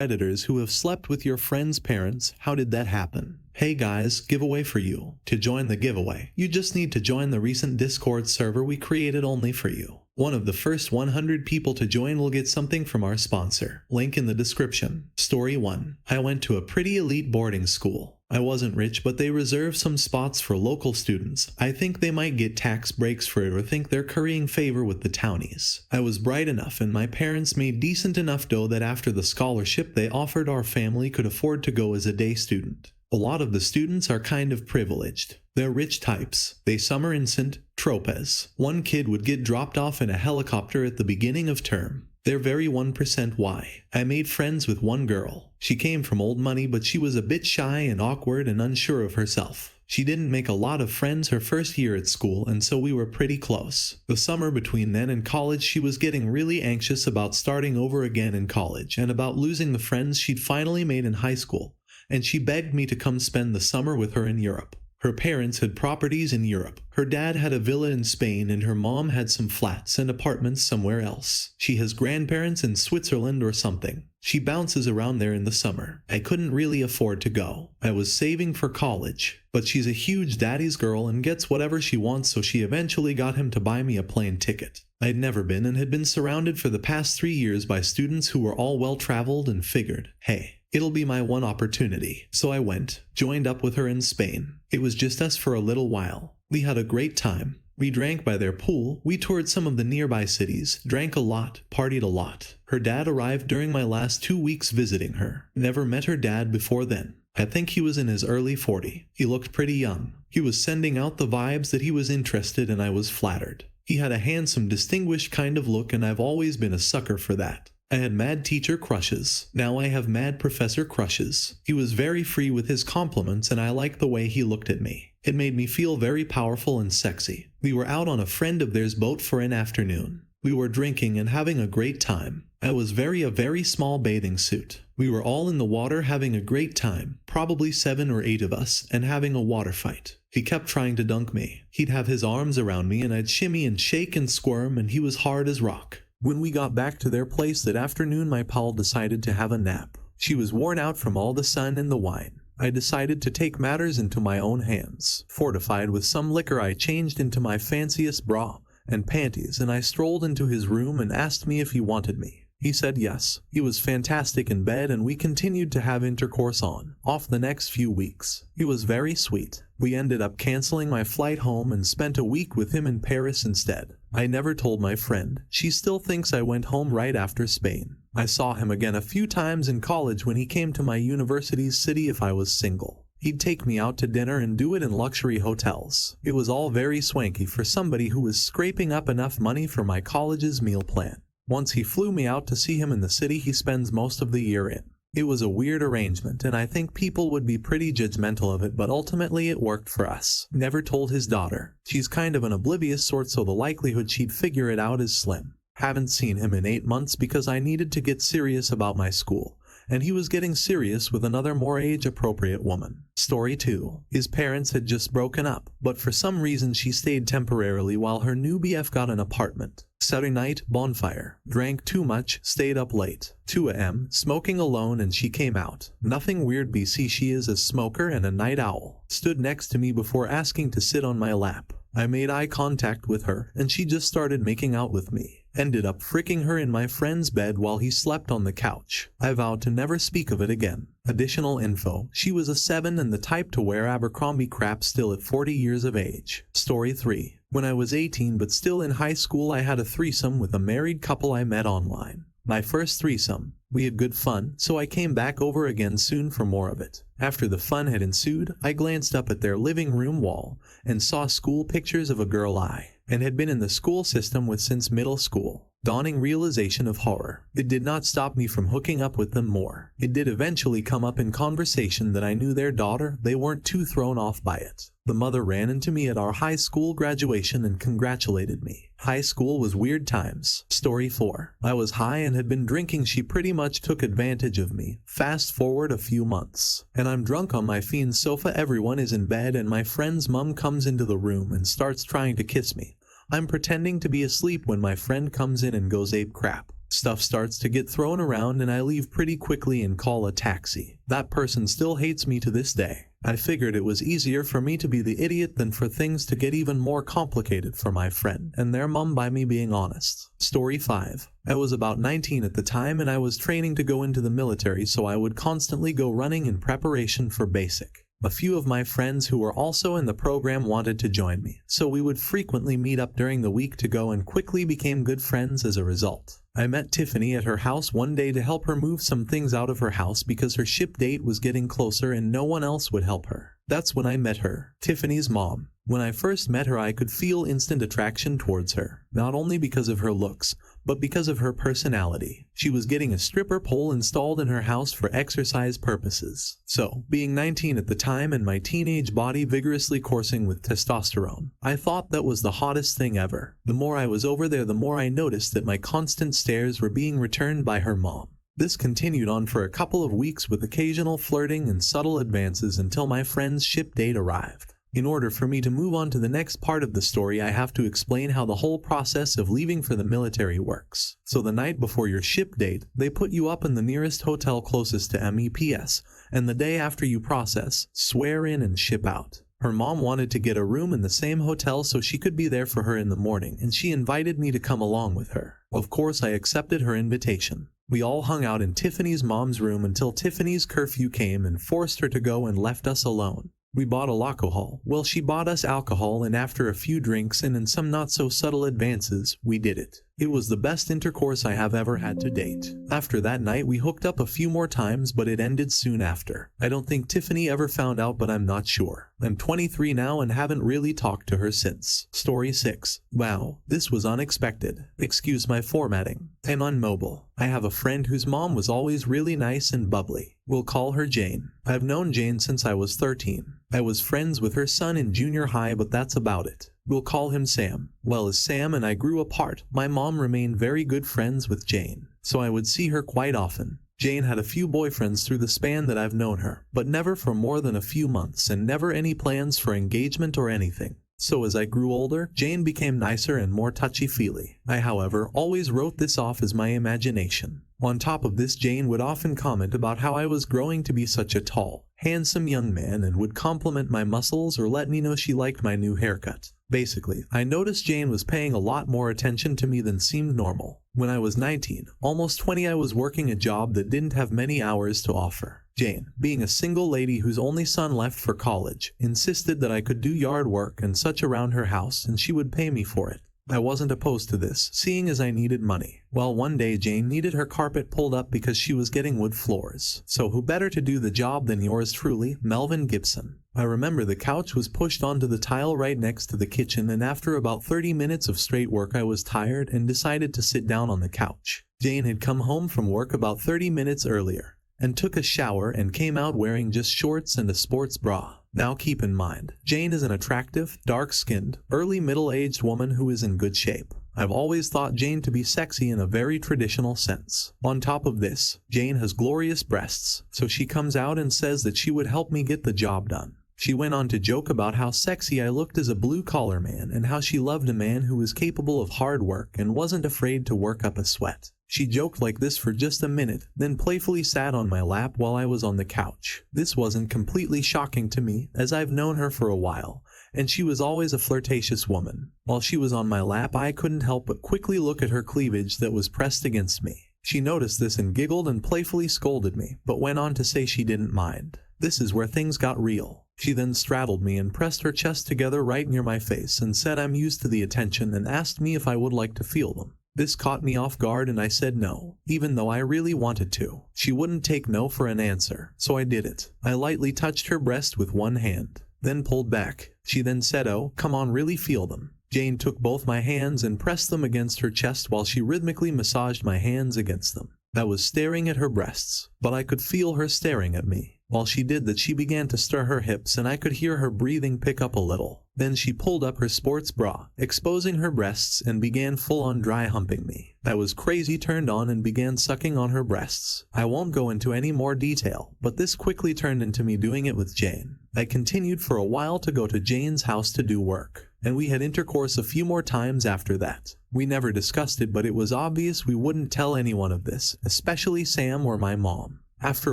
Predators who have slept with your friends' parents. How did that happen? Hey guys, giveaway for you. To join the giveaway, you just need to join the recent Discord server we created only for you. One of the first 100 people to join will get something from our sponsor. Link in the description. Story 1. I went to a pretty elite boarding school. I wasn't rich, but they reserve some spots for local students. I think they might get tax breaks for it or think they're currying favor with the townies. I was bright enough and my parents made decent enough dough that after the scholarship they offered, our family could afford to go as a day student. A lot of the students are kind of privileged. They're rich types. They summer in St. Tropez. One kid would get dropped off in a helicopter at the beginning of term. They're very 1% why. I made friends with one girl. She came from old money, but she was a bit shy and awkward and unsure of herself. She didn't make a lot of friends her first year at school, and so we were pretty close. The summer between then and college, she was getting really anxious about starting over again in college and about losing the friends she'd finally made in high school, and she begged me to come spend the summer with her in Europe. Her parents had properties in Europe. Her dad had a villa in Spain and her mom had some flats and apartments somewhere else. She has grandparents in Switzerland or something. She bounces around there in the summer. I couldn't really afford to go. I was saving for college. But she's a huge daddy's girl and gets whatever she wants, so she eventually got him to buy me a plane ticket. I'd never been and had been surrounded for the past 3 years by students who were all well-traveled and figured, hey, it'll be my one opportunity. So I went, joined up with her in Spain. It was just us for a little while. We had a great time. We drank by their pool, we toured some of the nearby cities, drank a lot, partied a lot. Her dad arrived during my last 2 weeks visiting her. Never met her dad before then. I think he was in his early 40s. He looked pretty young. He was sending out the vibes that he was interested and I was flattered. He had a handsome, distinguished kind of look and I've always been a sucker for that. I had mad teacher crushes. Now I have mad professor crushes. He was very free with his compliments and I liked the way he looked at me. It made me feel very powerful and sexy. We were out on a friend of theirs' boat for an afternoon. We were drinking and having a great time. I was a very small bathing suit. We were all in the water having a great time, probably 7 or 8 of us, and having a water fight. He kept trying to dunk me. He'd have his arms around me and I'd shimmy and shake and squirm and he was hard as rock. When we got back to their place that afternoon, my pal decided to have a nap. She was worn out from all the sun and the wine. I decided to take matters into my own hands. Fortified with some liquor, I changed into my fanciest bra and panties and I strolled into his room and asked me if he wanted me. He said yes. He was fantastic in bed and we continued to have intercourse on, off the next few weeks. He was very sweet. We ended up canceling my flight home and spent a week with him in Paris instead. I never told my friend. She still thinks I went home right after Spain. I saw him again a few times in college when he came to my university's city if I was single. He'd take me out to dinner and do it in luxury hotels. It was all very swanky for somebody who was scraping up enough money for my college's meal plan. Once he flew me out to see him in the city he spends most of the year in. It was a weird arrangement and I think people would be pretty judgmental of it, but ultimately it worked for us. Never told his daughter. She's kind of an oblivious sort, so the likelihood she'd figure it out is slim. Haven't seen him in 8 months because I needed to get serious about my school, and he was getting serious with another more age-appropriate woman. Story 2. His parents had just broken up, but for some reason she stayed temporarily while her new BF got an apartment. Saturday night, bonfire. Drank too much, stayed up late. 2 a.m., smoking alone and she came out. Nothing weird BC, she is a smoker and a night owl. Stood next to me before asking to sit on my lap. I made eye contact with her and she just started making out with me. Ended up fricking her in my friend's bed while he slept on the couch. I vowed to never speak of it again. Additional info. She was a 7 and the type to wear Abercrombie crap still at 40 years of age. Story 3. When I was 18 but still in high school, I had a threesome with a married couple I met online. My first threesome. We had good fun, so I came back over again soon for more of it. After the fun had ensued, I glanced up at their living room wall and saw school pictures of a girl I had been in the school system with since middle school. Dawning realization of horror. It did not stop me from hooking up with them more. It did eventually come up in conversation that I knew their daughter. They weren't too thrown off by it. The mother ran into me at our high school graduation and congratulated me. High school was weird times. Story 4. I was high and had been drinking. She pretty much took advantage of me. Fast forward a few months, and I'm drunk on my fiend's sofa. Everyone is in bed and my friend's mom comes into the room and starts trying to kiss me. I'm pretending to be asleep when my friend comes in and goes ape crap. Stuff starts to get thrown around and I leave pretty quickly and call a taxi. That person still hates me to this day. I figured it was easier for me to be the idiot than for things to get even more complicated for my friend and their mom by me being honest. Story 5. I was about 19 at the time and I was training to go into the military, so I would constantly go running in preparation for basic. A few of my friends who were also in the program wanted to join me, so we would frequently meet up during the week to go and quickly became good friends as a result. I met Tiffany at her house one day to help her move some things out of her house because her ship date was getting closer and no one else would help her. That's when I met her, Tiffany's mom. When I first met her, I could feel instant attraction towards her, not only because of her looks, but because of her personality. She was getting a stripper pole installed in her house for exercise purposes. So, being 19 at the time and my teenage body vigorously coursing with testosterone, I thought that was the hottest thing ever. The more I was over there, the more I noticed that my constant stares were being returned by her mom. This continued on for a couple of weeks with occasional flirting and subtle advances until my friend's ship date arrived. In order for me to move on to the next part of the story, I have to explain how the whole process of leaving for the military works. So the night before your ship date, they put you up in the nearest hotel closest to MEPS, and the day after you process, swear in and ship out. Her mom wanted to get a room in the same hotel so she could be there for her in the morning, and she invited me to come along with her. Of course, I accepted her invitation. We all hung out in Tiffany's mom's room until Tiffany's curfew came and forced her to go and left us alone. We bought alcohol. Well, she bought us alcohol, and after a few drinks and some not so subtle advances, we did it. It was the best intercourse I have ever had to date. After that night, we hooked up a few more times, but it ended soon after. I don't think Tiffany ever found out, but I'm not sure. I'm 23 now and haven't really talked to her since. Story 6. Wow, this was unexpected. Excuse my formatting. I'm on mobile. I have a friend whose mom was always really nice and bubbly. We'll call her Jane. I've known Jane since I was 13. I was friends with her son in junior high, but that's about it. We'll call him Sam. Well, as Sam and I grew apart, my mom remained very good friends with Jane, so I would see her quite often. Jane had a few boyfriends through the span that I've known her, but never for more than a few months and never any plans for engagement or anything. So as I grew older, Jane became nicer and more touchy-feely. I, however, always wrote this off as my imagination. On top of this, Jane would often comment about how I was growing to be such a tall, handsome young man and would compliment my muscles or let me know she liked my new haircut. Basically, I noticed Jane was paying a lot more attention to me than seemed normal. When I was 19, almost 20, I was working a job that didn't have many hours to offer. Jane, being a single lady whose only son left for college, insisted that I could do yard work and such around her house and she would pay me for it. I wasn't opposed to this, seeing as I needed money. Well, one day Jane needed her carpet pulled up because she was getting wood floors. So who better to do the job than yours truly, Melvin Gibson. I remember the couch was pushed onto the tile right next to the kitchen, and after about 30 minutes of straight work I was tired and decided to sit down on the couch. Jane had come home from work about 30 minutes earlier and took a shower and came out wearing just shorts and a sports bra. Now keep in mind, Jane is an attractive, dark-skinned, early middle-aged woman who is in good shape. I've always thought Jane to be sexy in a very traditional sense. On top of this, Jane has glorious breasts, so she comes out and says that she would help me get the job done. She went on to joke about how sexy I looked as a blue-collar man and how she loved a man who was capable of hard work and wasn't afraid to work up a sweat. She joked like this for just a minute, then playfully sat on my lap while I was on the couch. This wasn't completely shocking to me, as I've known her for a while, and she was always a flirtatious woman. While she was on my lap, I couldn't help but quickly look at her cleavage that was pressed against me. She noticed this and giggled and playfully scolded me, but went on to say she didn't mind. This is where things got real. She then straddled me and pressed her chest together right near my face and said I'm used to the attention and asked me if I would like to feel them. This caught me off guard and I said no, even though I really wanted to. She wouldn't take no for an answer, so I did it. I lightly touched her breast with one hand, then pulled back. She then said, "Oh, come on, really feel them." Jane took both my hands and pressed them against her chest while she rhythmically massaged my hands against them. I was staring at her breasts, but I could feel her staring at me. While she did that, she began to stir her hips and I could hear her breathing pick up a little. Then she pulled up her sports bra, exposing her breasts, and began full-on dry humping me. I was crazy turned on and began sucking on her breasts. I won't go into any more detail, but this quickly turned into me doing it with Jane. I continued for a while to go to Jane's house to do work. and we had intercourse a few more times after that. We never discussed it, but it was obvious we wouldn't tell anyone of this, especially Sam or my mom. After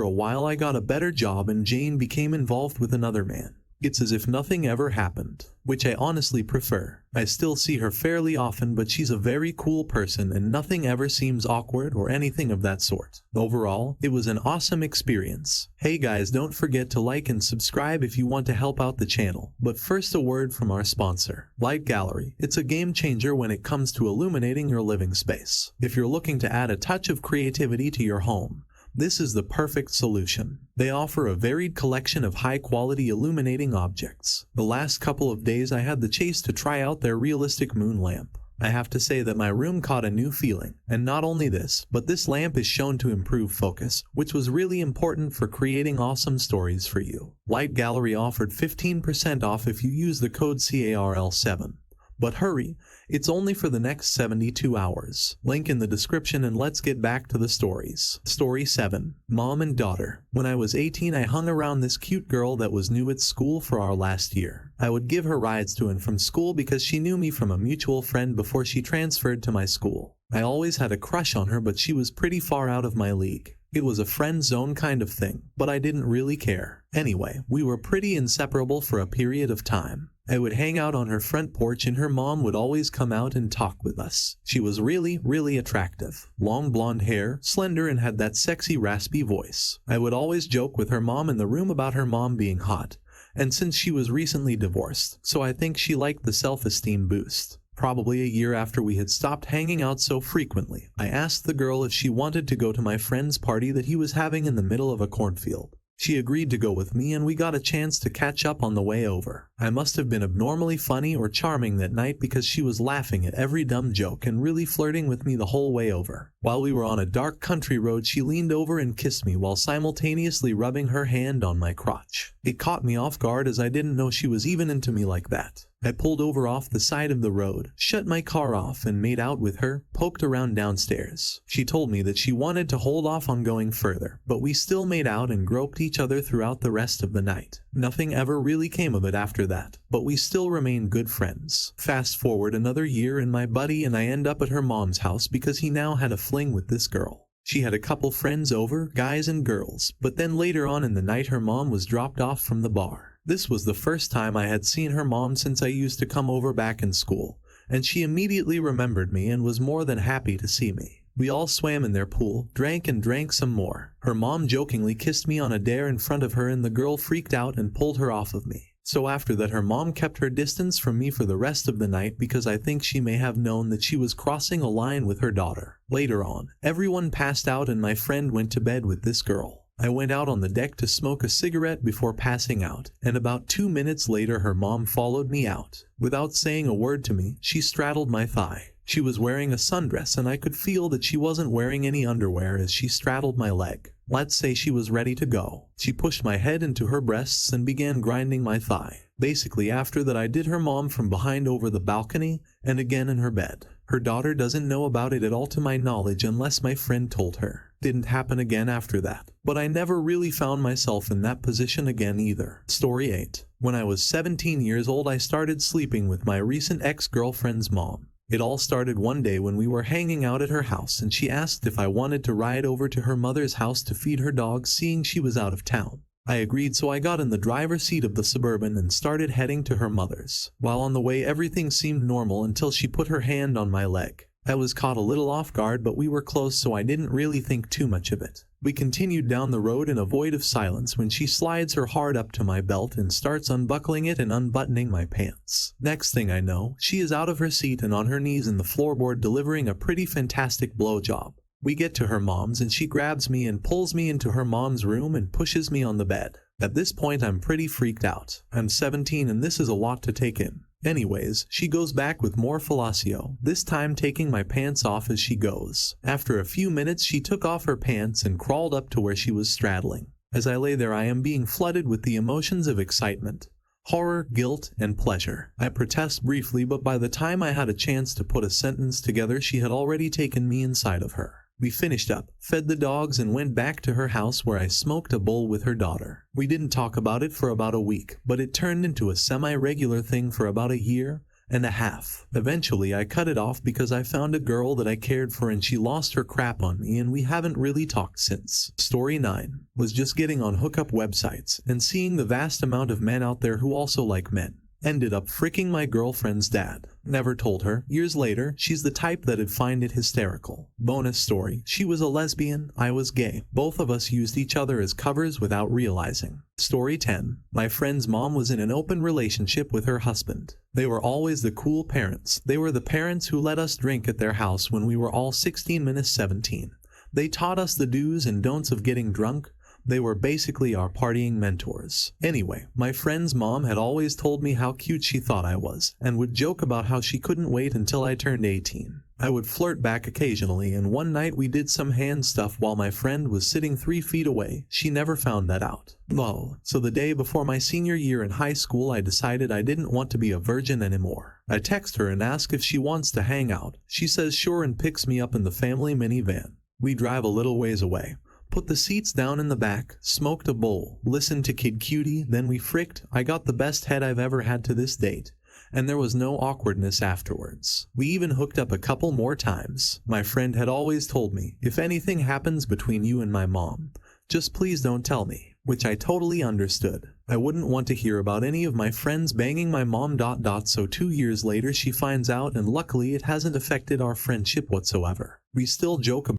a while I got a better job and Jane became involved with another man. It's as if nothing ever happened, which I honestly prefer. I still see her fairly often, but she's a very cool person and nothing ever seems awkward or anything of that sort. Overall, it was an awesome experience. Hey guys, don't forget to like and subscribe if you want to help out the channel. But first, a word from our sponsor, Light Gallery. It's a game changer when it comes to illuminating your living space. If you're looking to add a touch of creativity to your home, this is the perfect solution. They offer a varied collection of high-quality illuminating objects. The last couple of days I had the chance to try out their realistic moon lamp. I have to say that my room caught a new feeling. And not only this, but this lamp is shown to improve focus, which was really important for creating awesome stories for you. Light Gallery offered 15% off if you use the code CARL7. But hurry, it's only for the next 72 hours. Link in the description, and let's get back to the stories. Story 7. Mom and Daughter. When I was 18, I hung around this cute girl that was new at school for our last year. I would give her rides to and from school because she knew me from a mutual friend before she transferred to my school. I always had a crush on her, but she was pretty far out of my league. It was a friend zone kind of thing, but I didn't really care. Anyway, we were pretty inseparable for a period of time. I would hang out on her front porch and her mom would always come out and talk with us. She was really attractive. Long blonde hair, slender, and had that sexy raspy voice. I would always joke with her mom in the room about her mom being hot, and since she was recently divorced, so I think she liked the self-esteem boost. Probably a year after we had stopped hanging out so frequently, I asked the girl if she wanted to go to my friend's party that he was having in the middle of a cornfield. She agreed to go with me and we got a chance to catch up on the way over. I must have been abnormally funny or charming that night because she was laughing at every dumb joke and really flirting with me the whole way over. While we were on a dark country road, she leaned over and kissed me while simultaneously rubbing her hand on my crotch. It caught me off guard as I didn't know she was even into me like that. I pulled over off the side of the road, shut my car off, and made out with her, poked around downstairs. She told me that she wanted to hold off on going further, but we still made out and groped each other throughout the rest of the night. Nothing ever really came of it after that, but we still remained good friends. Fast forward another year and my buddy and I end up at her mom's house because he now had a fling with this girl. She had a couple friends over, guys and girls, but then later on in the night her mom was dropped off from the bar. This was the first time I had seen her mom since I used to come over back in school, and she immediately remembered me and was more than happy to see me. We all swam in their pool, drank and drank some more. Her mom jokingly kissed me on a dare in front of her and the girl freaked out and pulled her off of me. So after that her mom kept her distance from me for the rest of the night because I think she may have known that she was crossing a line with her daughter. Later on, everyone passed out and my friend went to bed with this girl. I went out on the deck to smoke a cigarette before passing out, and about 2 minutes later her mom followed me out. Without saying a word to me, she straddled my thigh. She was wearing a sundress and I could feel that she wasn't wearing any underwear as she straddled my leg. Let's say she was ready to go. She pushed my head into her breasts and began grinding my thigh. Basically after that I did her mom from behind over the balcony and again in her bed. Her daughter doesn't know about it at all to my knowledge unless my friend told her. Didn't happen again after that, but I never really found myself in that position again either. Story 8. When I was 17 years old I started sleeping with my recent ex-girlfriend's mom. It all started one day when we were hanging out at her house and she asked if I wanted to ride over to her mother's house to feed her dog seeing she was out of town. I agreed, so I got in the driver's seat of the Suburban and started heading to her mother's. While on the way everything seemed normal until she put her hand on my leg. I was caught a little off guard, but we were close so I didn't really think too much of it. We continued down the road in a void of silence when she slides her hard up to my belt and starts unbuckling it and unbuttoning my pants. Next thing I know, she is out of her seat and on her knees in the floorboard delivering a pretty fantastic blowjob. We get to her mom's and she grabs me and pulls me into her mom's room and pushes me on the bed. At this point I'm pretty freaked out. I'm 17 and this is a lot to take in. Anyways, she goes back with more fellatio, this time taking my pants off as she goes. After a few minutes she took off her pants and crawled up to where she was straddling. As I lay there I am being flooded with the emotions of excitement, horror, guilt, and pleasure. I protest briefly, but by the time I had a chance to put a sentence together she had already taken me inside of her. We finished up, fed the dogs, and went back to her house where I smoked a bowl with her daughter. We didn't talk about it for about a week, but it turned into a semi-regular thing for about a year, 1.5. Eventually I cut it off because I found a girl that I cared for and she lost her crap on me and we haven't really talked since. Story 9. Was just getting on hookup websites and seeing the vast amount of men out there who also like men. Ended up fricking my girlfriend's dad. Never told her. Years later, she's the type that'd find it hysterical. Bonus story. She was a lesbian, I was gay. Both of us used each other as covers without realizing. Story 10. My friend's mom was in an open relationship with her husband. They were always the cool parents. They were the parents who let us drink at their house when we were all 16-17. They taught us the do's and don'ts of getting drunk. They were basically our partying mentors. Anyway, my friend's mom had always told me how cute she thought I was, and would joke about how she couldn't wait until I turned 18. I would flirt back occasionally, and one night we did some hand stuff while my friend was sitting 3 feet away. She never found that out. Oh, so the day before my senior year in high school I decided I didn't want to be a virgin anymore. I text her and ask if she wants to hang out. She says sure and picks me up in the family minivan. We drive a little ways away. Put the seats down in the back, smoked a bowl, listened to Kid Cutie, then we fricked. I got the best head I've ever had to this date, and there was no awkwardness afterwards. We even hooked up a couple more times. My friend had always told me, if anything happens between you and my mom, just please don't tell me, which I totally understood. I wouldn't want to hear about any of my friends banging my mom. So 2 years later she finds out and luckily it hasn't affected our friendship whatsoever. We still joke about